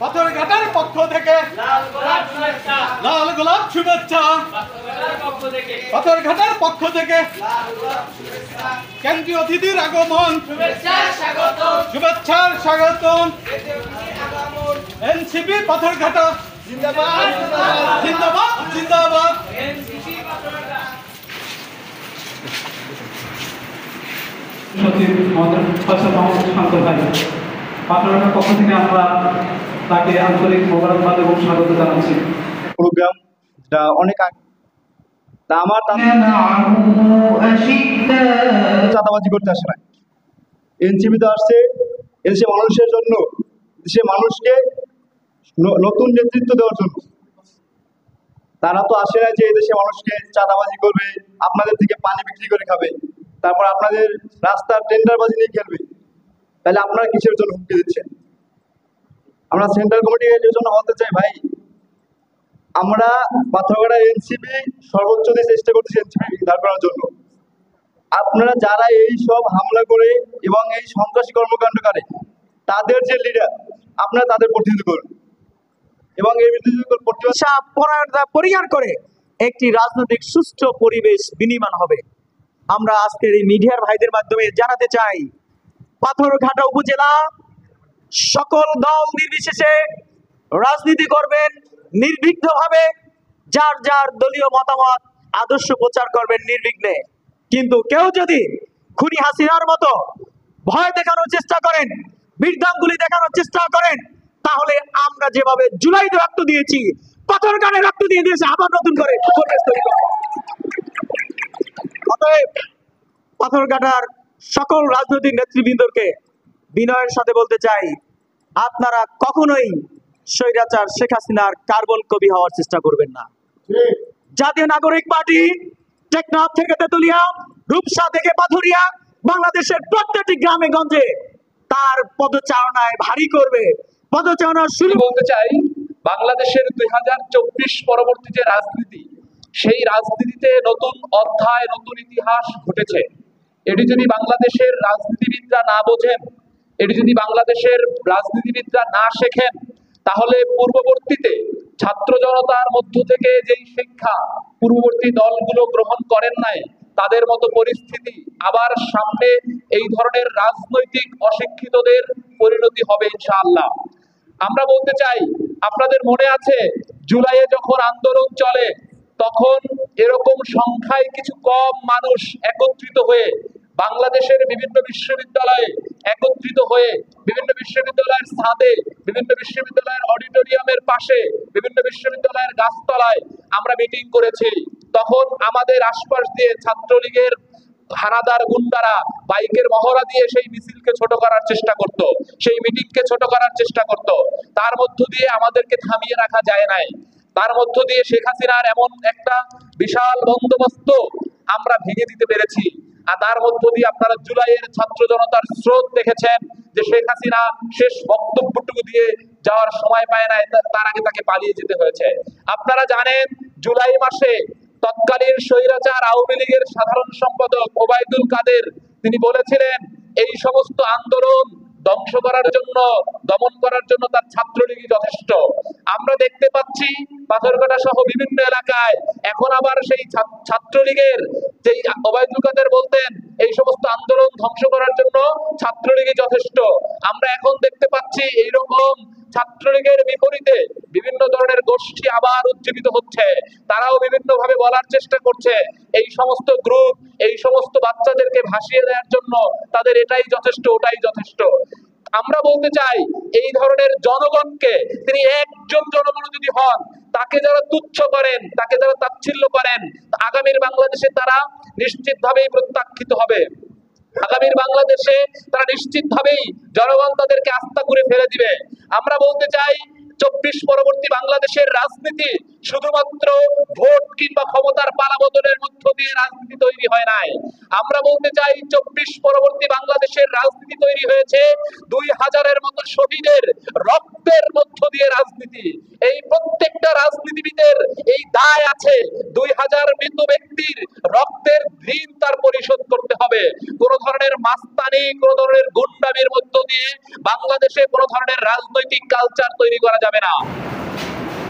পাথরঘাটার পক্ষ থেকে লাল গোলাপ শুভেচ্ছা। পাথরঘাটার পক্ষ থেকে কেন্দ্রীয় অতিথির আগমন, শুভেচ্ছার স্বাগতম। এনসিপি পাথরঘাটা জিন্দাবাদ জিন্দাবাদ জিন্দাবাদ। সচিব আমাদের ফয়সাল মাহমুদ শান্ত ভাই, পাথরঘাটার পক্ষ থেকে আমরা তাকে আন্তরিক মোবারকবাদ এবং স্বাগত জানাচ্ছি। প্রোগ্রাম যেটা অনেক আমার চাঁদাবাজি করতে আসে না, এনসিপিতে আসছে এদেশে মানুষের জন্য, দেশের মানুষকে নতুন নেতৃত্ব দেওয়ার জন্য। তারা তো আসে না যে এদেশে মানুষকে চাঁদাবাজি করবে, আপনাদের থেকে পানি বিক্রি করে খাবে, তারপর আপনাদের রাস্তার টেন্ডারবাজি নিয়ে খেলবে। তাহলে আপনারা কিসের জন্য হুমকি দিচ্ছেন? আমরা সেন্ট্রাল কমিটির জন্য বলতে চাই, ভাই আমরা পাথরঘাটা এনসিপি সর্বোচ্চ দিয়ে চেষ্টা করতেছি এনসিপি দাঁড় করার জন্য। আপনারা যারা এই সব হামলা করে এবং এই সন্ত্রাসী কর্মকাণ্ড করে, তাদের যে লিডার, আপনারা তাদের প্রতিনিধিত্ব করুন এবং এই পরিহার করে একটি রাজনৈতিক সুষ্ঠু পরিবেশ বিনির্মাণ হবে। আমরা আজকের এই মিডিয়ার ভাইদের মাধ্যমে জানাতে চাই, পাথরঘাটা উপজেলা সকল দল নির্বিশেষে রাজনীতি করবেন নির্বিঘ্নভাবে, যার যার দলীয় মতামত আদর্শ প্রচার করবেন নির্বিঘ্নে। কিন্তু কেউ যদি খুনি হাসিনার মতো ভয় দেখানোর চেষ্টা করেন, বীরদাঙ্গুলি দেখানোর চেষ্টা করেন, তাহলে আমরা যেভাবে জুলাইতে রক্ত দিয়েছি, পাথরঘাটায় রক্ত দিয়ে দিয়েছে, আবার নতুন করে অতএব পাথরঘাটার সকল রাজনৈতিক নেতৃবৃন্দকে বিনয়ের সাথে বলতে চাই, আপনারা কখনোই স্বৈরাচার শেখ হাসিনার কার্বন কপি হওয়ার চেষ্টা করবেন না। জাতীয় নাগরিক পার্টি টেকনাফ থেকে তেতুলিয়া, রূপসা থেকে পাথুরিয়া, বাংলাদেশের প্রত্যেকটি গ্রামে গঞ্জে তার পদচারণায় ভারী করবে। পদচারণা শুরু বলতে চাই, বাংলাদেশের 2024 পরবর্তী যে রাজনীতি, সেই রাজনীতিতে নতুন অধ্যায়, নতুন ইতিহাস ঘটেছে। এটি যদি বাংলাদেশের রাজনীতিবিদরা না বোঝেন, এটি যদি বাংলাদেশের রাজনীতিবিদরা না শেখেন, তাহলে পূর্ববর্তীতে ছাত্র জনতার মধ্য থেকে যেই শিক্ষা পূর্ববর্তী দলগুলো গ্রহণ করেন নাই, তাদের মতো পরিস্থিতি আবার সামনে এই ধরনের রাজনৈতিক অশিক্ষিতদের পরিণতি হবে ইনশাআল্লাহ। আমরা বলতে চাই, আপনাদের মনে আছে জুলাইয়ে যখন আন্দোলন চলে, তখন এরকম সংখ্যায় কিছু কম মানুষ একত্রিত হয়ে বাংলাদেশের বিভিন্ন বিশ্ববিদ্যালয়ে একত্রিত হয়ে, বিভিন্ন বিশ্ববিদ্যালয়ের ছাদে, বিভিন্ন বিশ্ববিদ্যালয়ের অডিটোরিয়ামের পাশে, বিভিন্ন বিশ্ববিদ্যালয়ের গাছতলায় আমরা মিটিং করেছি। তখন আমাদের আশপাশ দিয়ে ছাত্রলীগের হানাদার গুন্ডারা বাইকের মহড়া দিয়ে সেই মিছিলকে ছোট করার চেষ্টা করত, সেই মিটিংকে ছোট করার চেষ্টা করত। তার মধ্য দিয়ে আমাদেরকে থামিয়ে রাখা যায় নাই। তার মধ্য দিয়ে শেখ হাসিনার এমন একটা বিশাল বন্দোবস্ত আমরা ভেঙে দিতে পেরেছি। আর তার মধ্য দিয়ে আপনারা জুলাইয়ের ছাত্র জনতার স্রোত দেখেছেন, যে শেখ হাসিনা শেষ বক্তব্যটুকু দিয়ে যাওয়ার সময় পায় নাই, তার আগে তাকে পালিয়ে যেতে হয়েছে। আপনারা জানেন জুলাই মাসে তৎকালীন স্বৈরাচার আওয়ামী লীগের সাধারণ সম্পাদক ওবায়দুল কাদের তিনি বলেছিলেন, এই সমস্ত আন্দোলন ধ্বংস করার জন্য, দমন করার জন্য তার ছাত্রলীগই যথেষ্ট। আমরা দেখতে পাচ্ছি পাথরঘাটা সহ বিভিন্ন এলাকায় এখন আবার সেই ছাত্রলীগের, যেই ওবায়দুল কাদের বলতেন এই সমস্ত আন্দোলন ধ্বংস করার জন্য ছাত্রলীগই যথেষ্ট, আমরা এখন দেখতে পাচ্ছি এইরকম ছাত্রলীগের বিপরীতে বিভিন্ন ধরনের গোষ্ঠী আবার উজ্জীবিত হচ্ছে। তারাও বিভিন্ন ভাবে বলার চেষ্টা করছে এই সমস্ত গ্রুপ, এই সমস্ত বাচ্চাদেরকে ভাসিয়ে দেওয়ার জন্য তাদের এটাই যথেষ্ট, ওটাই যথেষ্ট। আমরা বলতে চাই, এই ধরনের জনগণকে, তিনি একজন জনগণ যদি হন, তাকে যারা তুচ্ছ করেন, তাকে যারা তাচ্ছিল্য করেন, আগামীর বাংলাদেশে তারা নিশ্চিতভাবেই প্রত্যাখ্যিত হবে। আগামীর বাংলাদেশে তারা নিশ্চিতভাবেই জনগণ তাদেরকে আস্থা করে ফেলে দিবে। আমরা বলতে চাই, 24 পরবর্তী বাংলাদেশের রাজনীতি শুধুমাত্র ভোট কিংবা ক্ষমতার পালাবদলের মধ্য দিয়ে রাজনীতি তৈরি হয় নাই। আমরা বলতে চাই 24 পরবর্তী বাংলাদেশের রাজনীতি তৈরি হয়েছে 2000-এর মতো শহীদের রক্তের মধ্য দিয়ে রাজনীতি। এই প্রত্যেকটা রাজনীতিবিদের এই দায় আছে 2000 মৃত ব্যক্তির রক্তের ঋণ তার পরিশোধ করতে হবে। কোন ধরনের মাস্তানি, কোন ধরনের গুন্ডামির মধ্য দিয়ে বাংলাদেশে কোন ধরনের রাজনৈতিক কালচার তৈরি করা যাবে না।